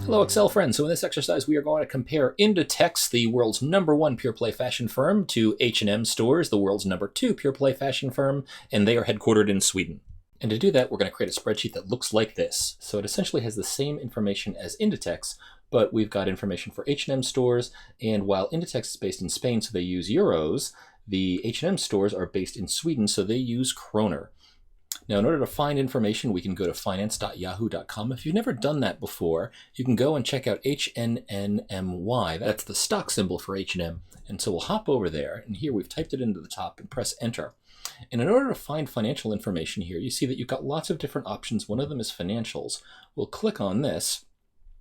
Hello Excel friends, so in this exercise we are going to compare Inditex, the world's #1 pure play fashion firm, to H&M stores, the world's #2 pure play fashion firm, and they are headquartered in Sweden. And to do that, we're going to create a spreadsheet that looks like this. So it essentially has the same information as Inditex, but we've got information for H&M stores, and while Inditex is based in Spain, so they use euros, the H&M stores are based in Sweden, so they use kroner. Now, in order to find information, we can go to finance.yahoo.com. If you've never done that before, you can go and check out HNNMY. That's the stock symbol for H&M. And so we'll hop over there, and here we've typed it into the top and press enter. And in order to find financial information here, you see that you've got lots of different options. One of them is financials. We'll click on this,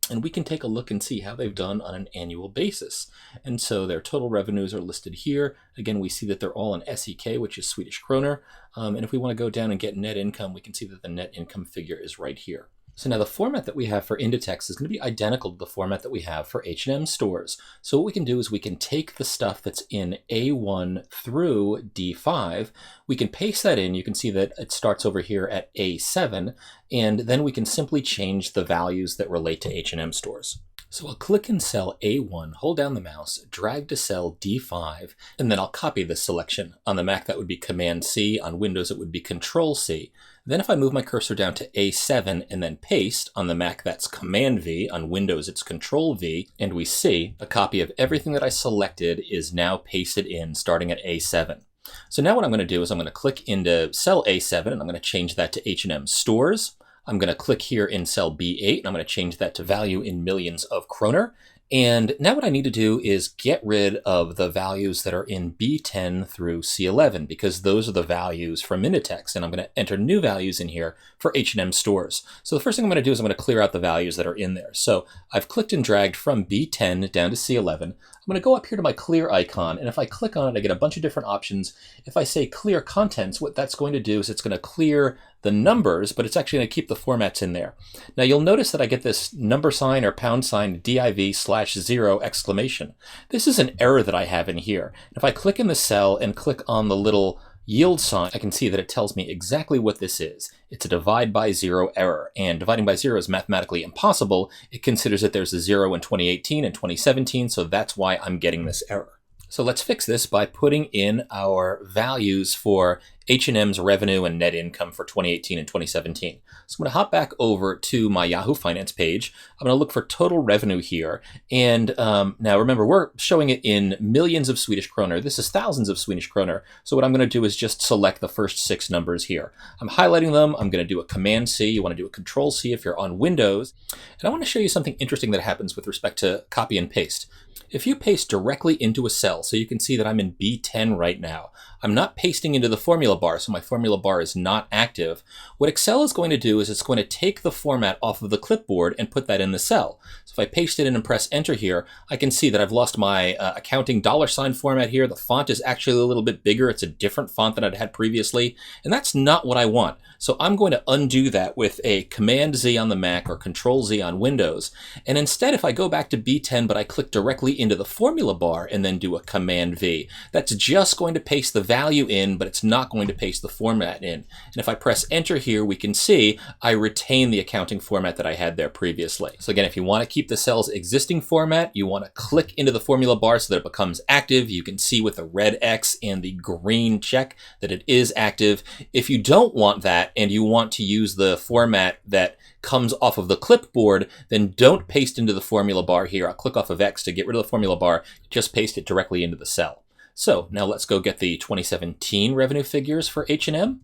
and we can take a look and see how they've done on an annual basis. And so their total revenues are listed here. Again, we see that they're all in SEK, which is Swedish kroner. And if we want to go down and get net income, we can see that the net income figure is right here. So now the format that we have for Inditex is going to be identical to the format that we have for H&M stores. So what we can do is we can take the stuff that's in A1 through D5, we can paste that in. You can see that it starts over here at A7, and then we can simply change the values that relate to H&M stores. So I'll click in cell A1, hold down the mouse, drag to cell D5, and then I'll copy this selection. On the Mac, that would be Command-C. On Windows, it would be Control-C. Then if I move my cursor down to A7 and then paste, on the Mac, that's Command-V. On Windows, it's Control-V. And we see a copy of everything that I selected is now pasted in, starting at A7. So now what I'm going to do is I'm going to click into cell A7, and I'm going to change that to H&M stores. I'm going to click here in cell B8, and I'm going to change that to value in millions of kroner. And now what I need to do is get rid of the values that are in B10 through C11, because those are the values from Inditex, and I'm going to enter new values in here for H&M stores. So the first thing I'm going to do is I'm going to clear out the values that are in there. So I've clicked and dragged from B10 down to C11. I'm going to go up here to my clear icon, and if I click on it, I get a bunch of different options. If I say clear contents, what that's going to do is it's going to clear the numbers, but it's actually going to keep the formats in there. Now you'll notice that I get this number sign or pound sign div/0 exclamation. This is an error that I have in here. If I click in the cell and click on the little yield sign, I can see that it tells me exactly what this is. It's a divide by zero error, and dividing by zero is mathematically impossible. It considers that there's a zero in 2018 and 2017, so that's why I'm getting this error. So let's fix this by putting in our values for H&M's revenue and net income for 2018 and 2017. So I'm going to hop back over to my Yahoo Finance page. I'm going to look for total revenue here. And now remember, we're showing it in millions of Swedish kroner. This is thousands of Swedish kroner. So what I'm going to do is just select the first 6 numbers here. I'm highlighting them. I'm going to do a Command-C. You want to do a Control-C if you're on Windows. And I want to show you something interesting that happens with respect to copy and paste. If you paste directly into a cell, so you can see that I'm in B10 right now, I'm not pasting into the formula bar, so my formula bar is not active. What Excel is going to do is it's going to take the format off of the clipboard and put that in the cell. So if I paste it in and press enter here, I can see that I've lost my accounting $ format here. The font is actually a little bit bigger. It's a different font than I'd had previously, and that's not what I want. So I'm going to undo that with a Command-Z on the Mac or Control-Z on Windows. And instead, if I go back to B10, but I click directly into the formula bar and then do a Command-V, that's just going to paste the value in, but it's not going to paste the format in. And if I press enter here, we can see I retain the accounting format that I had there previously. So again, if you want to keep the cell's existing format, you want to click into the formula bar so that it becomes active. You can see with the red X and the green check that it is active. If you don't want that, and you want to use the format that comes off of the clipboard, then don't paste into the formula bar here. I'll click off of X to get rid of the formula bar, just paste it directly into the cell. So now let's go get the 2017 revenue figures for H&M.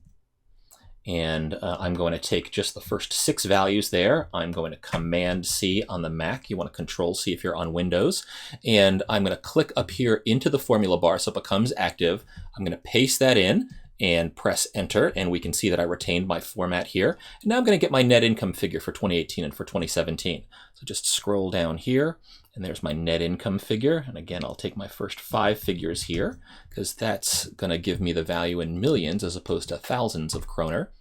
And I'm going to take just the first 6 values there. I'm going to Command-C on the Mac. You want to Control-C if you're on Windows. And I'm going to click up here into the formula bar so it becomes active. I'm going to paste that in and press enter, and we can see that I retained my format here. And now I'm going to get my net income figure for 2018 and for 2017. So just scroll down here, and there's my net income figure. And again, I'll take my first 5 figures here, because that's going to give me the value in millions as opposed to thousands of kroner.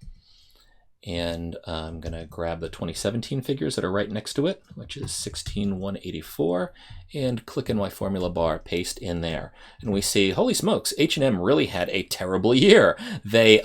And I'm going to grab the 2017 figures that are right next to it, which is 16,184, and click in my formula bar, paste in there. And we see, holy smokes, H&M really had a terrible year. They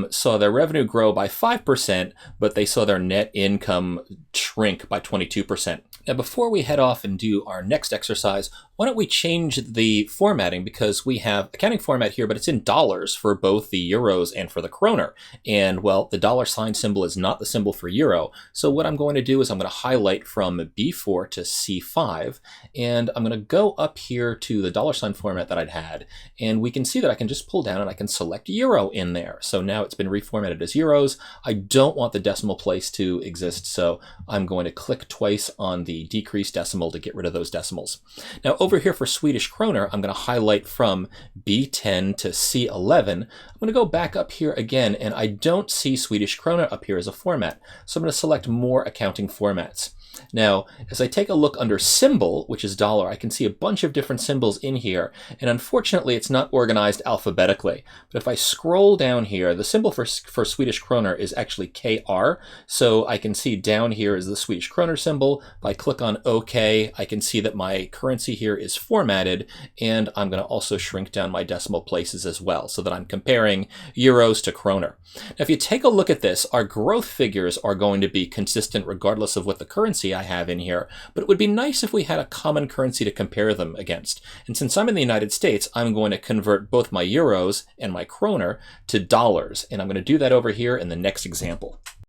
saw their revenue grow by 5%, but they saw their net income shrink by 22%. Now, before we head off and do our next exercise, why don't we change the formatting, because we have accounting format here, but it's in dollars for both the euros and for the kroner. And well, the $ symbol is not the symbol for euro. So what I'm going to do is I'm going to highlight from B4 to C5, and I'm going to go up here to the $ format that I'd had. And we can see that I can just pull down and I can select euro in there. So now it's been reformatted as euros. I don't want the decimal place to exist, so I'm going to click twice on the decrease decimal to get rid of those decimals. Now over here for Swedish kroner, I'm going to highlight from B10 to C11. I'm going to go back up here again, and I don't see Swedish krona up here as a format. So I'm going to select more accounting formats. Now, as I take a look under symbol, which is dollar, I can see a bunch of different symbols in here, and unfortunately it's not organized alphabetically. But if I scroll down here, the symbol for Swedish kroner is actually KR, so I can see down here is the Swedish kroner symbol. If I click on OK, I can see that my currency here is formatted, and I'm going to also shrink down my decimal places as well, so that I'm comparing euros to kroner. Now, if you take a look at this, our growth figures are going to be consistent regardless of what the currency I have in here, but it would be nice if we had a common currency to compare them against. And since I'm in the United States, I'm going to convert both my euros and my kroner to dollars, and I'm going to do that over here in the next example.